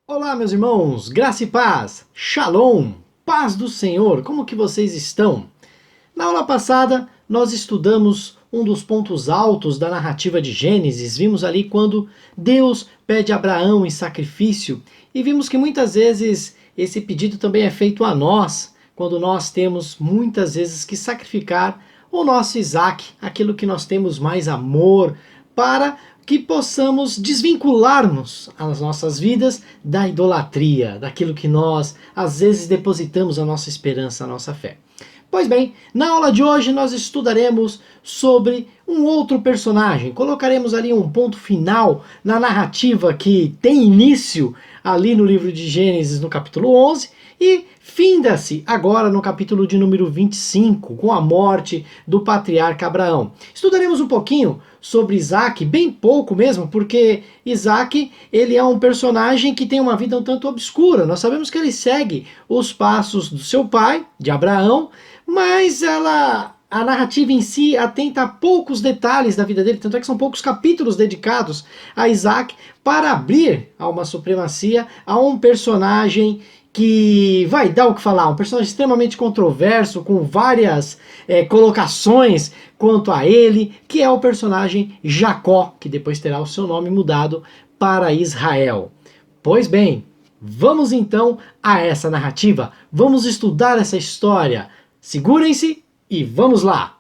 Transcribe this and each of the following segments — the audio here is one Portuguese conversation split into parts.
Olá, meus irmãos, graça e paz, shalom, paz do Senhor, como que vocês estão? Na aula passada, nós estudamos um dos pontos altos da narrativa de Gênesis, vimos ali quando Deus pede a Abraão em sacrifício, e vimos que muitas vezes esse pedido também é feito a nós, quando nós temos muitas vezes que sacrificar o nosso Isaac, aquilo que nós temos mais amor, para que possamos desvincular-nos as nossas vidas da idolatria, daquilo que nós às vezes depositamos a nossa esperança, a nossa fé. Pois bem, na aula de hoje nós estudaremos sobre um outro personagem. Colocaremos ali um ponto final na narrativa que tem início ali no livro de Gênesis, no capítulo 11, e finda-se agora no capítulo de número 25, com a morte do patriarca Abraão. Estudaremos um pouquinho sobre Isaac, bem pouco mesmo, porque Isaac ele é um personagem que tem uma vida um tanto obscura. Nós sabemos que ele segue os passos do seu pai, de Abraão, mas a narrativa em si atenta a poucos detalhes da vida dele, tanto é que são poucos capítulos dedicados a Isaac para abrir a uma supremacia a um personagem que vai dar o que falar, um personagem extremamente controverso, com várias colocações quanto a ele, que é o personagem Jacó, que depois terá o seu nome mudado para Israel. Pois bem, vamos então a essa narrativa, vamos estudar essa história. Segurem-se e vamos lá!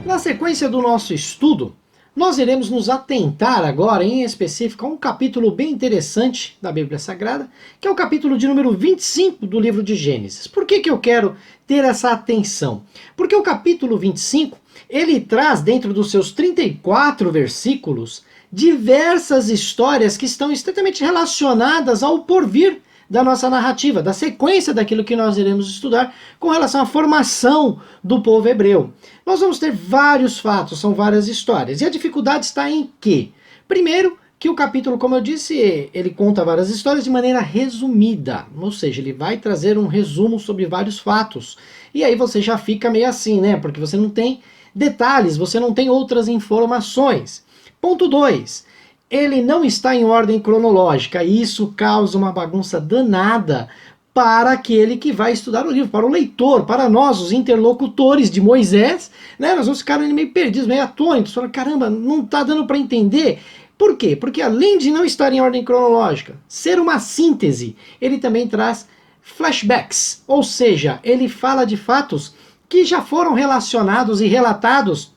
Na sequência do nosso estudo, nós iremos nos atentar agora, em específico, a um capítulo bem interessante da Bíblia Sagrada, que é o capítulo de número 25 do livro de Gênesis. Por que eu quero ter essa atenção? Porque o capítulo 25, ele traz dentro dos seus 34 versículos, diversas histórias que estão estritamente relacionadas ao porvir da nossa narrativa, da sequência daquilo que nós iremos estudar com relação à formação do povo hebreu. Nós vamos ter vários fatos, são várias histórias. E a dificuldade está em quê? Primeiro, que o capítulo, como eu disse, ele conta várias histórias de maneira resumida, ou seja, ele vai trazer um resumo sobre vários fatos. E aí você já fica meio assim, né? Porque você não tem detalhes, você não tem outras informações. Ponto 2. Ele não está em ordem cronológica, e isso causa uma bagunça danada para aquele que vai estudar o livro, para o leitor, para nós, os interlocutores de Moisés, né? Nós vamos ficar meio perdidos, meio atônitos, falando, caramba, não está dando para entender. Por quê? Porque além de não estar em ordem cronológica, ser uma síntese, ele também traz flashbacks, ou seja, ele fala de fatos que já foram relacionados e relatados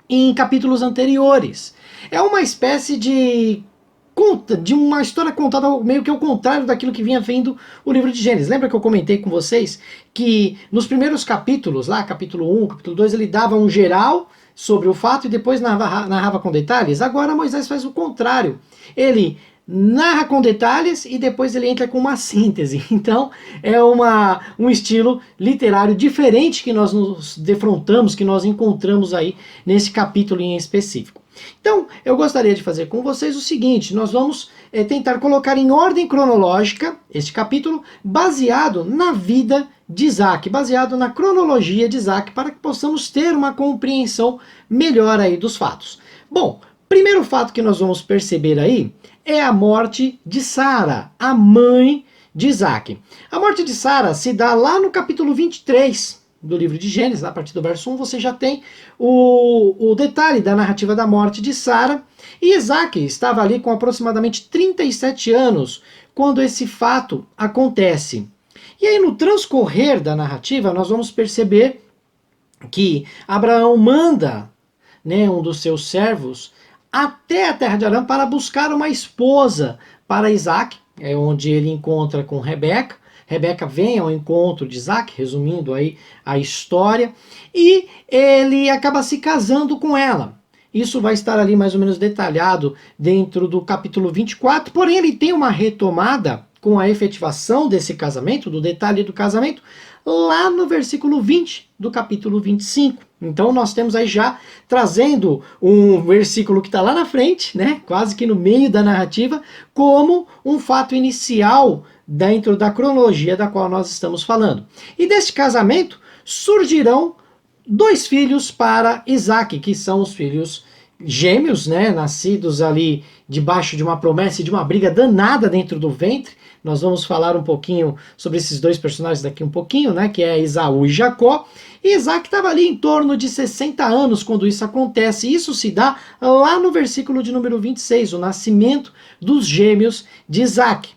em capítulos anteriores. É uma espécie de uma história contada meio que ao contrário daquilo que vinha vendo o livro de Gênesis. Lembra que eu comentei com vocês que nos primeiros capítulos, lá capítulo 1, capítulo 2, ele dava um geral sobre o fato e depois narrava com detalhes? Agora Moisés faz o contrário. Ele narra com detalhes e depois ele entra com uma síntese. Então é um estilo literário diferente que nós nos defrontamos, que nós encontramos aí nesse capítulo em específico. Então eu gostaria de fazer com vocês o seguinte, nós vamos tentar colocar em ordem cronológica este capítulo baseado na vida de Isaac, baseado na cronologia de Isaac, para que possamos ter uma compreensão melhor aí dos fatos. Bom, primeiro fato que nós vamos perceber aí é a morte de Sara, a mãe de Isaac. A morte de Sara se dá lá no capítulo 23 do livro de Gênesis, a partir do verso 1, você já tem o detalhe da narrativa da morte de Sara. E Isaac estava ali com aproximadamente 37 anos quando esse fato acontece. E aí no transcorrer da narrativa nós vamos perceber que Abraão manda, né, um dos seus servos até a terra de Arã para buscar uma esposa para Isaac, é onde ele encontra com Rebeca. Rebeca vem ao encontro de Isaac, resumindo aí a história, e ele acaba se casando com ela. Isso vai estar ali mais ou menos detalhado dentro do capítulo 24, porém ele tem uma retomada com a efetivação desse casamento, do detalhe do casamento, lá no versículo 20 do capítulo 25. Então nós temos aí já trazendo um versículo que está lá na frente, né, quase que no meio da narrativa, como um fato inicial dentro da cronologia da qual nós estamos falando. E deste casamento surgirão 2 filhos para Isaac, que são os filhos gêmeos, né, nascidos ali debaixo de uma promessa e de uma briga danada dentro do ventre. Nós vamos falar um pouquinho sobre esses 2 personagens daqui um pouquinho, né, que é Esaú e Jacó. E Isaac estava ali em torno de 60 anos quando isso acontece. Isso se dá lá no versículo de número 26, o nascimento dos gêmeos de Isaac.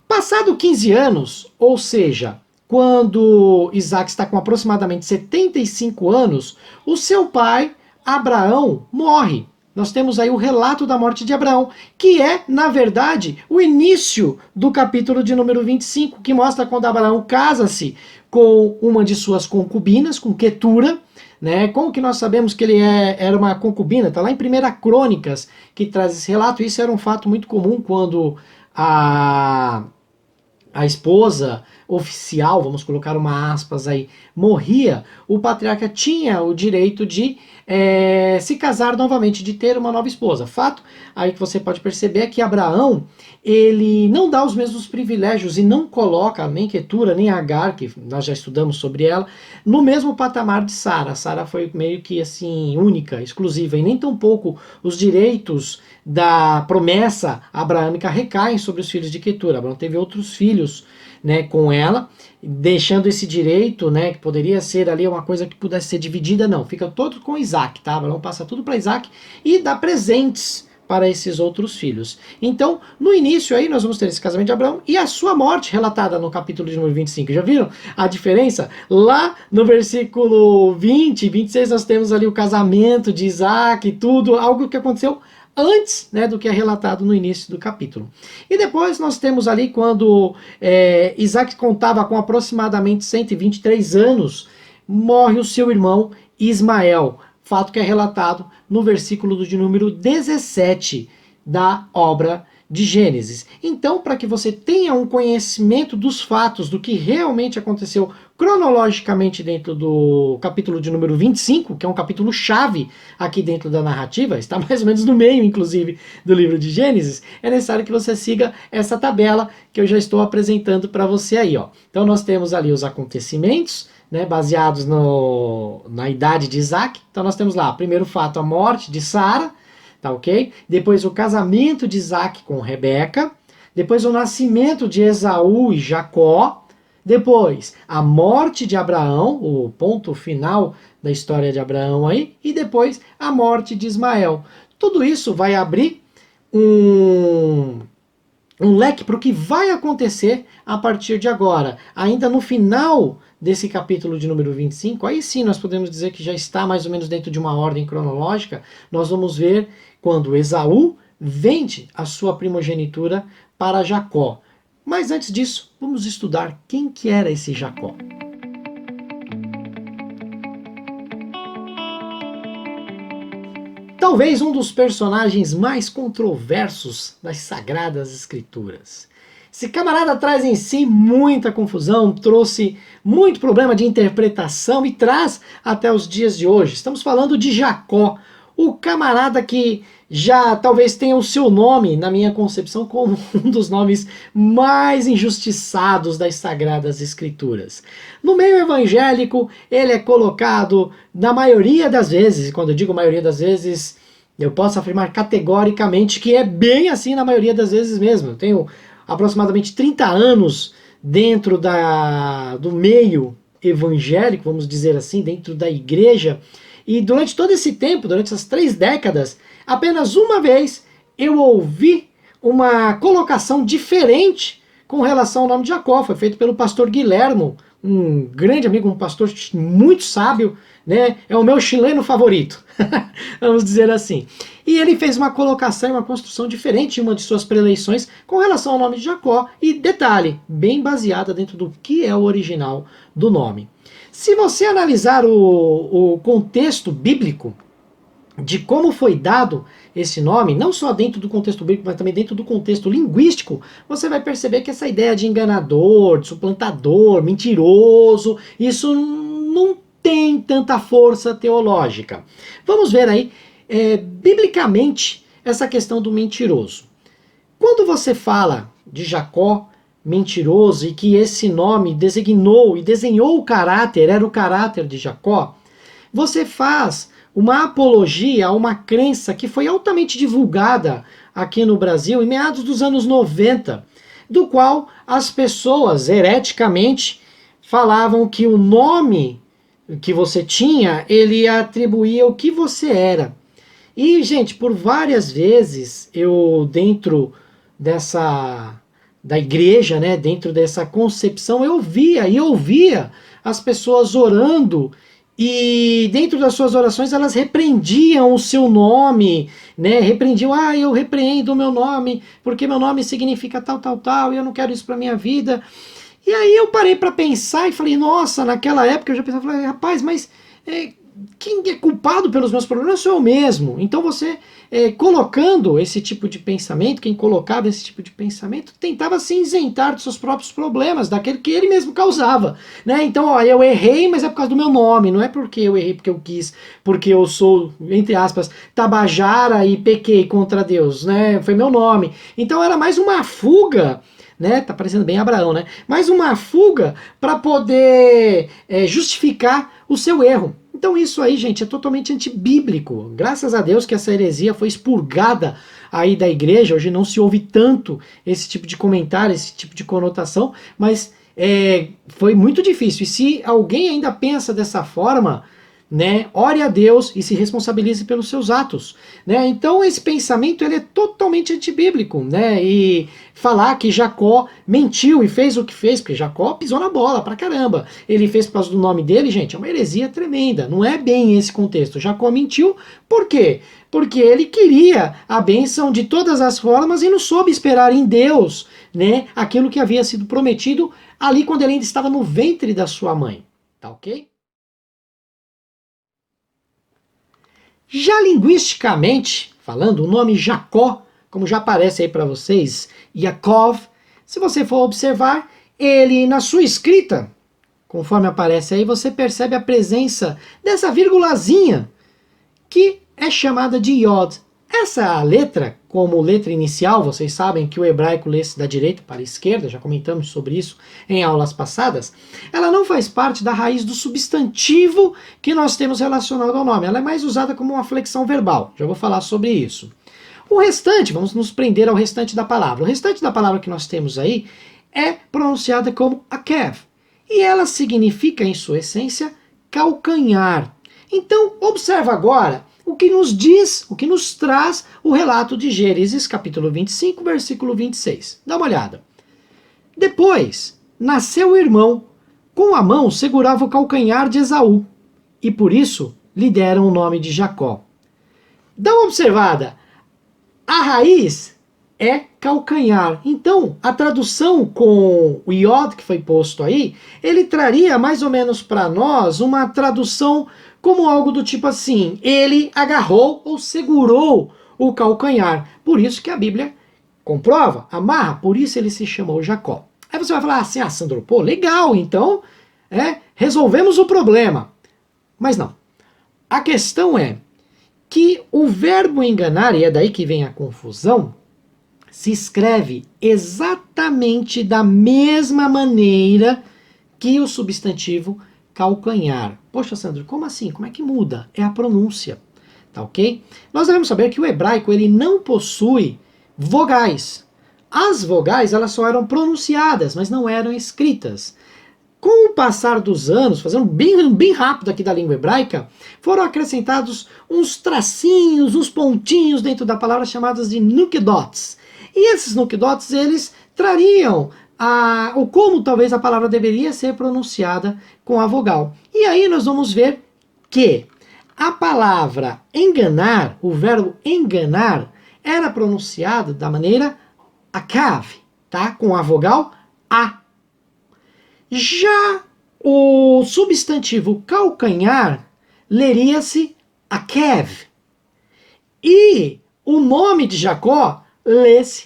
Passado 15 anos, ou seja, quando Isaac está com aproximadamente 75 anos, o seu pai, Abraão, morre. Nós temos aí o relato da morte de Abraão, que é, na verdade, o início do capítulo de número 25, que mostra quando Abraão casa-se com uma de suas concubinas, com Quetura, né? Como que nós sabemos que ele era uma concubina? Está lá em 1 Crônicas, que traz esse relato. Isso era um fato muito comum quando a esposa oficial, vamos colocar uma aspas aí, morria, o patriarca tinha o direito de se casar novamente, de ter uma nova esposa. Fato aí que você pode perceber é que Abraão, ele não dá os mesmos privilégios e não coloca nem Quetura, nem Agar, que nós já estudamos sobre ela, no mesmo patamar de Sara. Sara foi meio que assim, única, exclusiva, e nem tampouco os direitos da promessa abraâmica recaem sobre os filhos de Quetura. Abraão teve outros filhos, né, com ela, deixando esse direito, né, que poderia ser ali uma coisa que pudesse ser dividida, não, fica todo com Isaac, tá? Abraão passa tudo para Isaac e dá presentes para esses outros filhos. Então, no início aí, nós vamos ter esse casamento de Abraão e a sua morte relatada no capítulo de número 25. Já viram a diferença? Lá no versículo 20, 26, nós temos ali o casamento de Isaac e tudo, algo que aconteceu antes, né, do que é relatado no início do capítulo. E depois nós temos ali quando Isaac contava com aproximadamente 123 anos, morre o seu irmão Ismael, fato que é relatado no versículo de número 17 da obra de Gênesis. Então, para que você tenha um conhecimento dos fatos, do que realmente aconteceu cronologicamente dentro do capítulo de número 25, que é um capítulo chave aqui dentro da narrativa, está mais ou menos no meio, inclusive, do livro de Gênesis, é necessário que você siga essa tabela que eu já estou apresentando para você aí, ó. Então, nós temos ali os acontecimentos, né, baseados na idade de Isaac. Então, nós temos lá, primeiro fato, a morte de Sara, tá ok? Depois o casamento de Isaac com Rebeca, depois o nascimento de Esaú e Jacó, depois a morte de Abraão, o ponto final da história de Abraão aí, e depois a morte de Ismael. Tudo isso vai abrir um leque para o que vai acontecer a partir de agora. Ainda no final desse capítulo de número 25, aí sim nós podemos dizer que já está mais ou menos dentro de uma ordem cronológica, nós vamos ver quando Esaú vende a sua primogenitura para Jacó. Mas antes disso, vamos estudar quem que era esse Jacó. Talvez um dos personagens mais controversos das Sagradas Escrituras. Esse camarada traz em si muita confusão, trouxe muito problema de interpretação e traz até os dias de hoje. Estamos falando de Jacó, o camarada que já talvez tenha o seu nome, na minha concepção, como um dos nomes mais injustiçados das Sagradas Escrituras. No meio evangélico, ele é colocado, na maioria das vezes, e quando eu digo maioria das vezes, eu posso afirmar categoricamente que é bem assim na maioria das vezes mesmo. Eu tenho aproximadamente 30 anos dentro do meio evangélico, vamos dizer assim, dentro da igreja, e durante todo esse tempo, durante essas 3 décadas, apenas uma vez eu ouvi uma colocação diferente com relação ao nome de Jacó. Foi feito pelo pastor Guilhermo, um grande amigo, um pastor muito sábio, né? É o meu chileno favorito, vamos dizer assim. E ele fez uma colocação e uma construção diferente em uma de suas preleições com relação ao nome de Jacó, e detalhe, bem baseada dentro do que é o original do nome. Se você analisar o contexto bíblico, de como foi dado esse nome, não só dentro do contexto bíblico, mas também dentro do contexto linguístico, você vai perceber que essa ideia de enganador, de suplantador, mentiroso, isso não tem tanta força teológica. Vamos ver aí, biblicamente, essa questão do mentiroso. Quando você fala de Jacó mentiroso e que esse nome designou e desenhou o caráter, era o caráter de Jacó, você faz uma apologia a uma crença que foi altamente divulgada aqui no Brasil em meados dos anos 90, do qual as pessoas hereticamente falavam que o nome que você tinha, ele atribuía o que você era. E, gente, por várias vezes eu dentro dessa da igreja, né, dentro dessa concepção, eu via e ouvia as pessoas orando e dentro das suas orações elas repreendiam o seu nome, né? Repreendiam, eu repreendo o meu nome, porque meu nome significa tal, tal, tal, e eu não quero isso para minha vida. E aí eu parei para pensar e falei, nossa, naquela época eu já pensava, falei, rapaz, mas quem é culpado pelos meus problemas sou eu mesmo. Então você, colocando esse tipo de pensamento, quem colocava esse tipo de pensamento, tentava se isentar dos seus próprios problemas, daquele que ele mesmo causava. Né? Então, eu errei, mas é por causa do meu nome, não é porque eu errei porque eu quis, porque eu sou, entre aspas, tabajara e pequei contra Deus, né? Foi meu nome. Então era mais uma fuga, né? Tá parecendo bem Abraão, né? Mais uma fuga para poder justificar o seu erro. Então isso aí, gente, é totalmente antibíblico. Graças a Deus que essa heresia foi expurgada aí da igreja. Hoje não se ouve tanto esse tipo de comentário, esse tipo de conotação, mas foi muito difícil. E se alguém ainda pensa dessa forma, né, ore a Deus e se responsabilize pelos seus atos, né? Então esse pensamento ele é totalmente antibíblico, né? E falar que Jacó mentiu e fez o que fez, porque Jacó pisou na bola pra caramba. Ele fez por causa do nome dele, gente, é uma heresia tremenda. Não é bem esse contexto. Jacó mentiu, por quê? Porque ele queria a bênção de todas as formas e não soube esperar em Deus, né, aquilo que havia sido prometido ali quando ele ainda estava no ventre da sua mãe. Tá ok? Já linguisticamente falando, o nome Jacó, como já aparece aí para vocês, Yaakov, se você for observar, ele na sua escrita, conforme aparece aí, você percebe a presença dessa vírgulazinha que é chamada de Yod. Essa letra, como letra inicial, vocês sabem que o hebraico lê-se da direita para a esquerda, já comentamos sobre isso em aulas passadas, ela não faz parte da raiz do substantivo que nós temos relacionado ao nome. Ela é mais usada como uma flexão verbal. Já vou falar sobre isso. O restante, vamos nos prender ao restante da palavra. O restante da palavra que nós temos aí é pronunciada como akev. E ela significa, em sua essência, calcanhar. Então, observa agora o que nos diz, o que nos traz o relato de Gênesis, capítulo 25, versículo 26. Dá uma olhada. Depois, nasceu o irmão, com a mão segurava o calcanhar de Esaú, e por isso lhe deram o nome de Jacó. Dá uma observada. A raiz é calcanhar. Então, a tradução com o iod que foi posto aí, ele traria mais ou menos para nós uma tradução como algo do tipo assim, ele agarrou ou segurou o calcanhar. Por isso que a Bíblia comprova, amarra, por isso ele se chamou Jacó. Aí você vai falar assim, Sandro, pô, legal, então resolvemos o problema. Mas não. A questão é que o verbo enganar, e é daí que vem a confusão, se escreve exatamente da mesma maneira que o substantivo calcanhar. Poxa, Sandro, como assim? Como é que muda? É a pronúncia, tá ok? Nós devemos saber que o hebraico ele não possui vogais. As vogais elas só eram pronunciadas, mas não eram escritas. Com o passar dos anos, fazendo bem rápido aqui da língua hebraica, foram acrescentados uns tracinhos, uns pontinhos dentro da palavra chamados de nukedots. E esses nukedots, eles trariam o como talvez a palavra deveria ser pronunciada com a vogal. E aí nós vamos ver que a palavra enganar, o verbo enganar, era pronunciado da maneira akav, tá? Com a vogal A. Já o substantivo calcanhar leria-se akev, E o nome de Jacó lê-se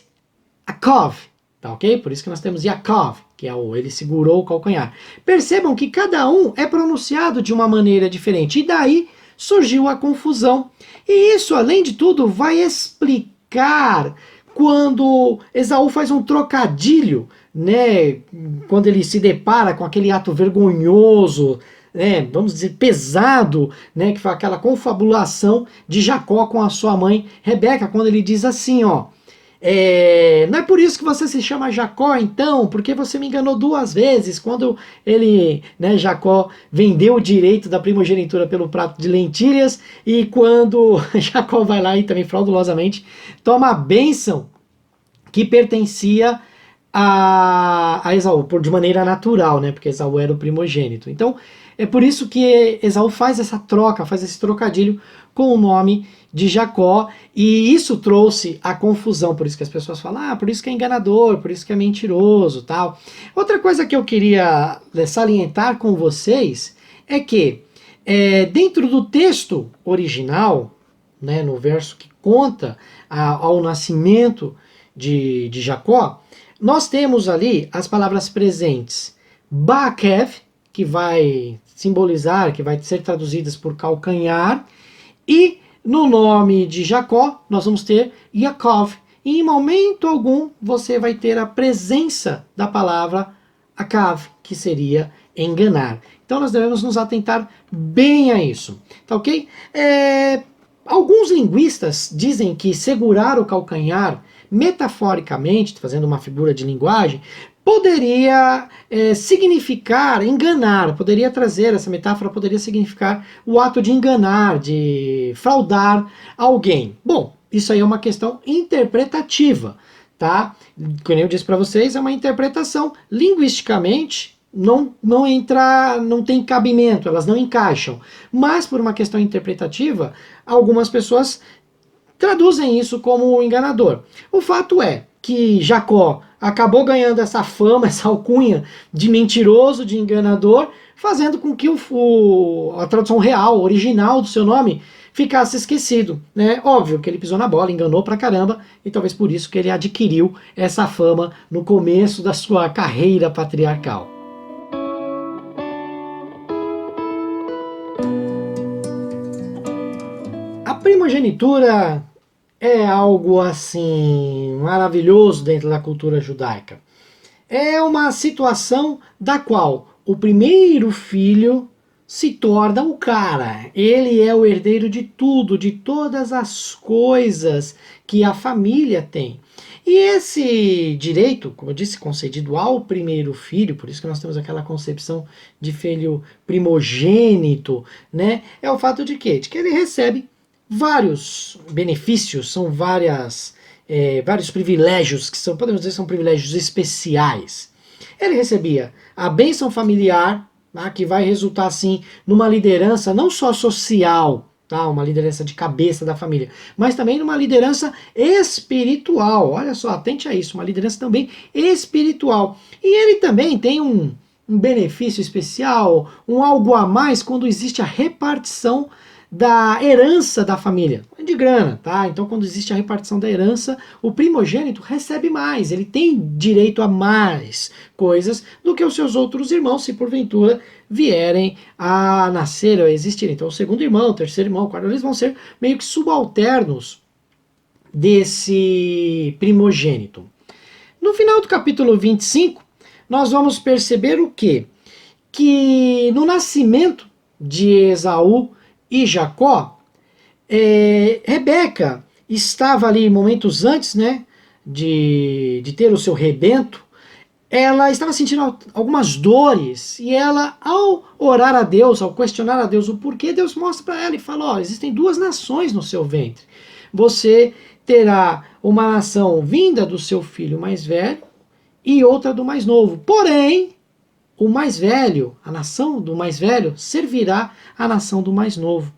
Yaakov, tá ok? Por isso que nós temos Yaakov, que é ele segurou o calcanhar. Percebam que cada um é pronunciado de uma maneira diferente, e daí surgiu a confusão. E isso, além de tudo, vai explicar quando Esaú faz um trocadilho, né? Quando ele se depara com aquele ato vergonhoso, né, vamos dizer, pesado, né, que foi aquela confabulação de Jacó com a sua mãe Rebeca, quando ele diz assim, ó, não é por isso que você se chama Jacó, então, porque você me enganou 2 vezes, quando ele, né, Jacó vendeu o direito da primogenitura pelo prato de lentilhas, e quando Jacó vai lá e também fraudulosamente toma a bênção que pertencia a Esaú, de maneira natural, né, porque Esaú era o primogênito. Então, é por isso que Esaú faz essa troca, faz esse trocadilho com o nome de Jacó, e isso trouxe a confusão, por isso que as pessoas falam, por isso que é enganador, por isso que é mentiroso, tal. Outra coisa que eu queria salientar com vocês é que dentro do texto original, né, no verso que conta ao nascimento de Jacó, nós temos ali as palavras presentes Baakev, que vai simbolizar, que vai ser traduzidas por calcanhar, e no nome de Jacó nós vamos ter Yaakov. E em momento algum você vai ter a presença da palavra Akav, que seria enganar. Então nós devemos nos atentar bem a isso, tá ok? Alguns linguistas dizem que segurar o calcanhar, metaforicamente, fazendo uma figura de linguagem, poderia significar enganar, poderia trazer, essa metáfora poderia significar o ato de enganar, de fraudar alguém. Bom, isso aí é uma questão interpretativa, tá? Como eu disse para vocês, é uma interpretação. Linguisticamente, não tem cabimento, elas não encaixam. Mas por uma questão interpretativa, algumas pessoas traduzem isso como enganador. O fato é que Jacó acabou ganhando essa fama, essa alcunha de mentiroso, de enganador, fazendo com que a tradução real, original do seu nome, ficasse esquecido, né? Óbvio que ele pisou na bola, enganou pra caramba, e talvez por isso que ele adquiriu essa fama no começo da sua carreira patriarcal. A primogenitura é algo assim maravilhoso dentro da cultura judaica. É uma situação da qual o primeiro filho se torna o cara. Ele é o herdeiro de tudo, de todas as coisas que a família tem. E esse direito, como eu disse, concedido ao primeiro filho, por isso que nós temos aquela concepção de filho primogênito, né? É o fato de quê? De que ele recebe vários benefícios, são vários privilégios, que podemos dizer, são privilégios especiais. Ele recebia a bênção familiar, tá, que vai resultar, assim, numa liderança não só social, tá, uma liderança de cabeça da família, mas também numa liderança espiritual. Olha só, atente a isso, uma liderança também espiritual. E ele também tem um benefício especial, um algo a mais quando existe a repartição da herança da família, de grana, tá? Então, quando existe a repartição da herança, o primogênito recebe mais, ele tem direito a mais coisas do que os seus outros irmãos, se porventura vierem a nascer ou existir. Então, o segundo irmão, o terceiro irmão, o quarto, eles vão ser meio que subalternos desse primogênito. No final do capítulo 25, nós vamos perceber o quê? Que no nascimento de Esaú e Jacó, Rebeca estava ali momentos antes, né, de ter o seu rebento. Ela estava sentindo algumas dores, e ela, ao orar a Deus, ao questionar a Deus o porquê, Deus mostra para ela e fala: existem 2 nações no seu ventre. Você terá uma nação vinda do seu filho mais velho e outra do mais novo. Porém, o mais velho, a nação do mais velho, servirá à nação do mais novo.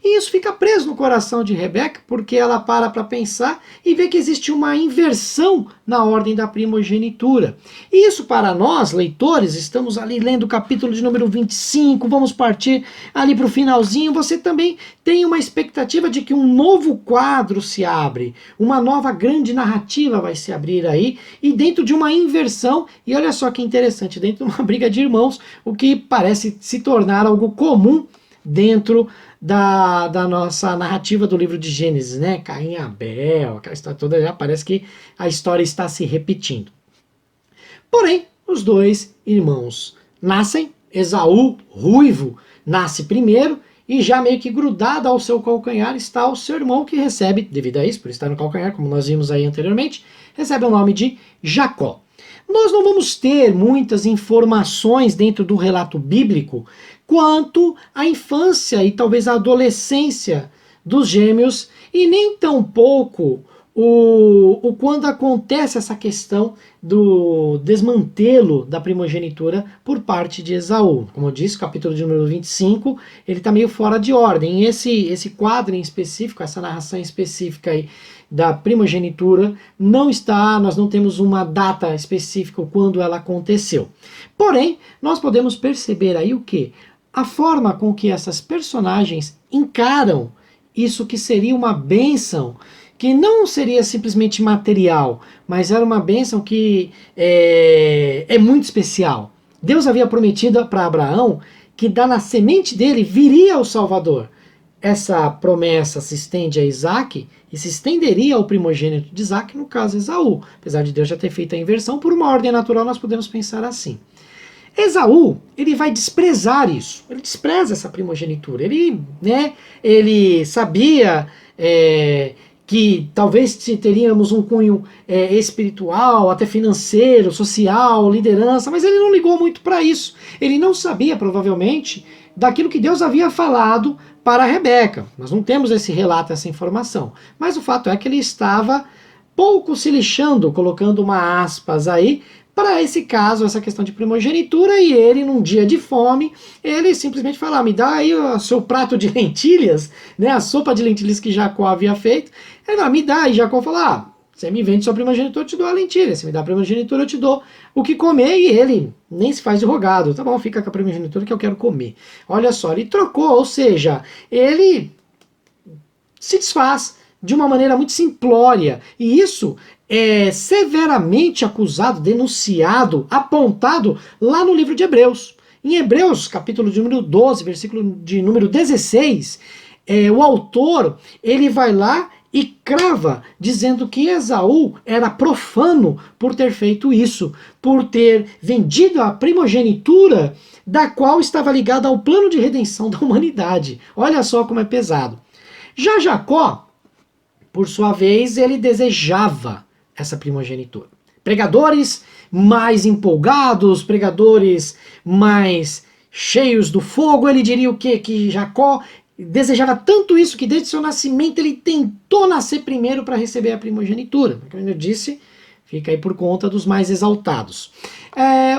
E isso fica preso no coração de Rebeca, porque ela para pensar e vê que existe uma inversão na ordem da primogenitura. E isso para nós, leitores, estamos ali lendo o capítulo de número 25, vamos partir ali para o finalzinho, você também tem uma expectativa de que um novo quadro se abre, uma nova grande narrativa vai se abrir aí, e dentro de uma inversão, e olha só que interessante, dentro de uma briga de irmãos, o que parece se tornar algo comum dentro da nossa narrativa do livro de Gênesis, né? Caim e Abel, aquela história toda, já parece que a história está se repetindo. Porém, os dois irmãos nascem, Esaú, ruivo, nasce primeiro, e já meio que grudado ao seu calcanhar está o seu irmão, que recebe, devido a isso, por estar no calcanhar, como nós vimos aí anteriormente, recebe o nome de Jacó. Nós não vamos ter muitas informações dentro do relato bíblico quanto à infância e talvez à adolescência dos gêmeos, e nem tampouco o quando acontece essa questão do desmantelo da primogenitura por parte de Esaú. Como eu disse, o capítulo de número 25, ele está meio fora de ordem. Esse quadro em específico, essa narração específica aí da primogenitura, não está, nós não temos uma data específica quando ela aconteceu. Porém, nós podemos perceber aí o quê? A forma com que essas personagens encaram isso que seria uma bênção, que não seria simplesmente material, mas era uma bênção que é muito especial. Deus havia prometido para Abraão que da semente dele viria o Salvador. Essa promessa se estende a Isaac e se estenderia ao primogênito de Isaac, no caso Esaú. Apesar de Deus já ter feito a inversão, por uma ordem natural nós podemos pensar assim. Esaú, ele vai desprezar isso, ele despreza essa primogenitura, ele sabia que talvez teríamos um cunho espiritual, até financeiro, social, liderança, mas ele não ligou muito para isso. Ele não sabia, provavelmente, daquilo que Deus havia falado para Rebeca. Nós não temos esse relato, essa informação. Mas o fato é que ele estava pouco se lixando, colocando uma aspas aí, para esse caso, essa questão de primogenitura, e ele, num dia de fome, ele simplesmente fala, me dá aí o seu prato de lentilhas, né, a sopa de lentilhas que Jacó havia feito. Ele fala, me dá, e Jacó fala, você me vende sua primogenitura, eu te dou a lentilha, você me dá a primogenitura, eu te dou o que comer, e ele nem se faz de rogado, tá bom, fica com a primogenitura que eu quero comer. Olha só, ele trocou, ou seja, ele se desfaz de uma maneira muito simplória, e isso é severamente acusado, denunciado, apontado lá no livro de Hebreus. Em Hebreus, capítulo de número 12, versículo de número 16, o autor, ele vai lá e crava, dizendo que Esaú era profano por ter feito isso, por ter vendido a primogenitura da qual estava ligada ao plano de redenção da humanidade. Olha só como é pesado. Já Jacó, por sua vez, ele desejava essa primogenitura. Pregadores mais empolgados, pregadores mais cheios do fogo, ele diria o quê? Que Jacó desejava tanto isso que desde seu nascimento ele tentou nascer primeiro para receber a primogenitura. Como eu disse, fica aí por conta dos mais exaltados.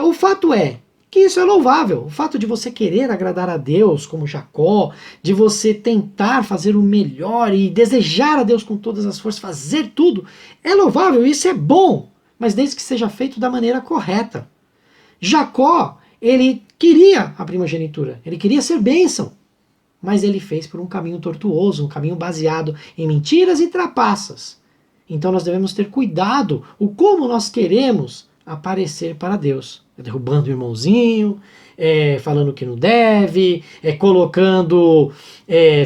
O fato é que isso é louvável. O fato de você querer agradar a Deus, como Jacó, de você tentar fazer o melhor e desejar a Deus com todas as forças, fazer tudo, é louvável, isso é bom, mas desde que seja feito da maneira correta. Jacó, ele queria a primogenitura, ele queria ser bênção, mas ele fez por um caminho tortuoso, um caminho baseado em mentiras e trapaças. Então nós devemos ter cuidado o como nós queremos aparecer para Deus. Derrubando o irmãozinho, falando que não deve, colocando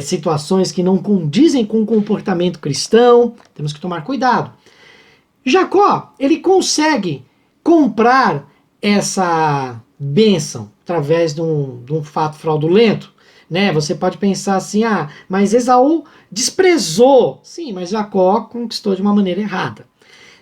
situações que não condizem com o comportamento cristão. Temos que tomar cuidado. Jacó, ele consegue comprar essa bênção através de um fato fraudulento. Né? Você pode pensar assim, mas Esaú desprezou. Sim, mas Jacó conquistou de uma maneira errada.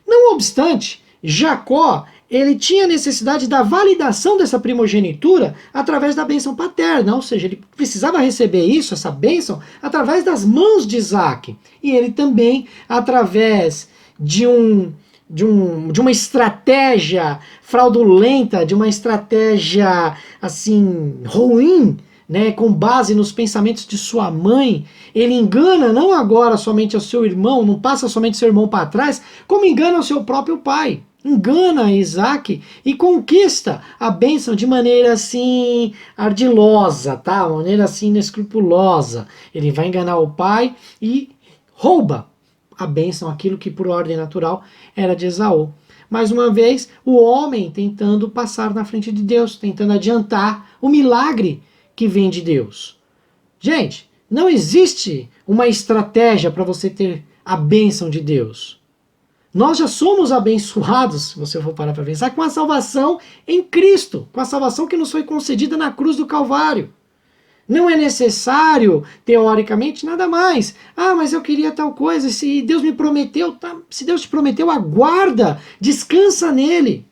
Não obstante, Jacó, ele tinha necessidade da validação dessa primogenitura através da bênção paterna, ou seja, ele precisava receber isso, essa bênção, através das mãos de Isaac. E ele também, através de uma estratégia fraudulenta, de uma estratégia assim ruim, né, com base nos pensamentos de sua mãe, ele engana não agora somente o seu irmão, não passa somente seu irmão para trás, como engana o seu próprio pai. Engana Isaac e conquista a bênção de maneira assim ardilosa, tá? Uma maneira assim inescrupulosa. Ele vai enganar o pai e rouba a bênção, aquilo que por ordem natural era de Esaú. Mais uma vez, o homem tentando passar na frente de Deus, tentando adiantar o milagre que vem de Deus. Gente, não existe uma estratégia para você ter a bênção de Deus. Nós já somos abençoados, se você for parar para pensar, com a salvação em Cristo, com a salvação que nos foi concedida na cruz do Calvário. Não é necessário, teoricamente, nada mais. Ah, mas eu queria tal coisa, se Deus me prometeu, tá? Se Deus te prometeu, aguarda, descansa nele.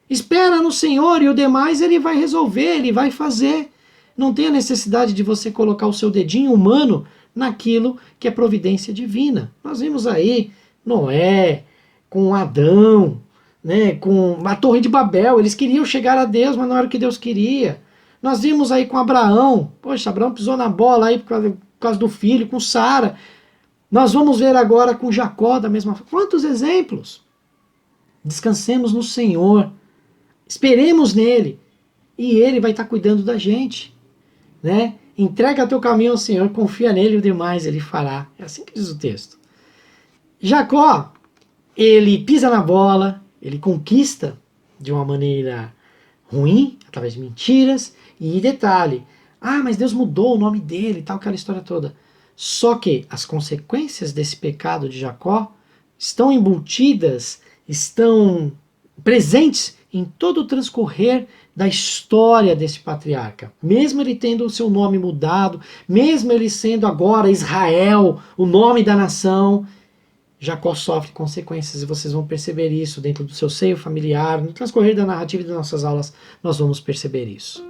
Espera no Senhor e o demais ele vai resolver, ele vai fazer. Não tem a necessidade de você colocar o seu dedinho humano naquilo que é providência divina. Nós vimos aí Noé, com Adão, né, com a Torre de Babel, eles queriam chegar a Deus, mas não era o que Deus queria. Nós vimos aí com Abraão, poxa, Abraão pisou na bola aí por causa do filho, com Sara. Nós vamos ver agora com Jacó da mesma forma. Quantos exemplos? Descansemos no Senhor, esperemos nele, e ele vai estar cuidando da gente, né? Entrega teu caminho ao Senhor, confia nele e o demais ele fará. É assim que diz o texto. Jacó, ele pisa na bola, ele conquista de uma maneira ruim, através de mentiras, e detalhe, mas Deus mudou o nome dele e tal, aquela história toda. Só que as consequências desse pecado de Jacó estão embutidas, estão presentes em todo o transcorrer da história desse patriarca. Mesmo ele tendo o seu nome mudado, mesmo ele sendo agora Israel, o nome da nação, Jacó sofre consequências e vocês vão perceber isso dentro do seu seio familiar. No transcorrer da narrativa e das nossas aulas, nós vamos perceber isso.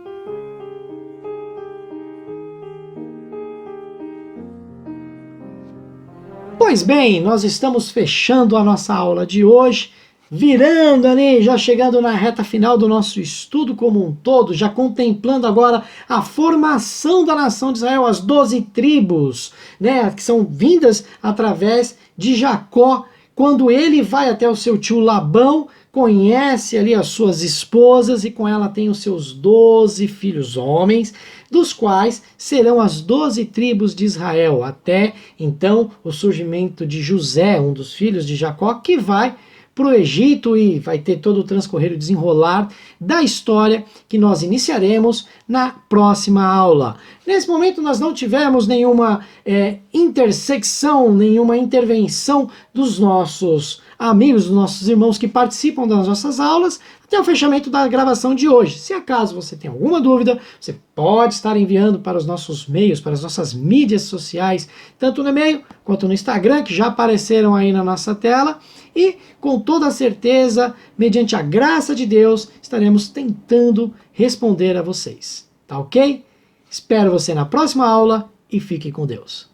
Pois bem, nós estamos fechando a nossa aula de hoje, virando ali, já chegando na reta final do nosso estudo como um todo, já contemplando agora a formação da nação de Israel, as 12 tribos, né, que são vindas através de Jacó, quando ele vai até o seu tio Labão, conhece ali as suas esposas e com ela tem os seus 12 filhos homens, dos quais serão as 12 tribos de Israel, até então o surgimento de José, um dos filhos de Jacó, que vai para o Egito e vai ter todo o transcorrer e desenrolar da história que nós iniciaremos na próxima aula. Nesse momento nós não tivemos nenhuma intersecção, nenhuma intervenção dos nossos amigos, dos nossos irmãos que participam das nossas aulas, até o fechamento da gravação de hoje. Se acaso você tem alguma dúvida, você pode estar enviando para os nossos meios, para as nossas mídias sociais, tanto no e-mail quanto no Instagram, que já apareceram aí na nossa tela, e com toda certeza, mediante a graça de Deus, estaremos tentando responder a vocês. Tá ok? Espero você na próxima aula e fique com Deus.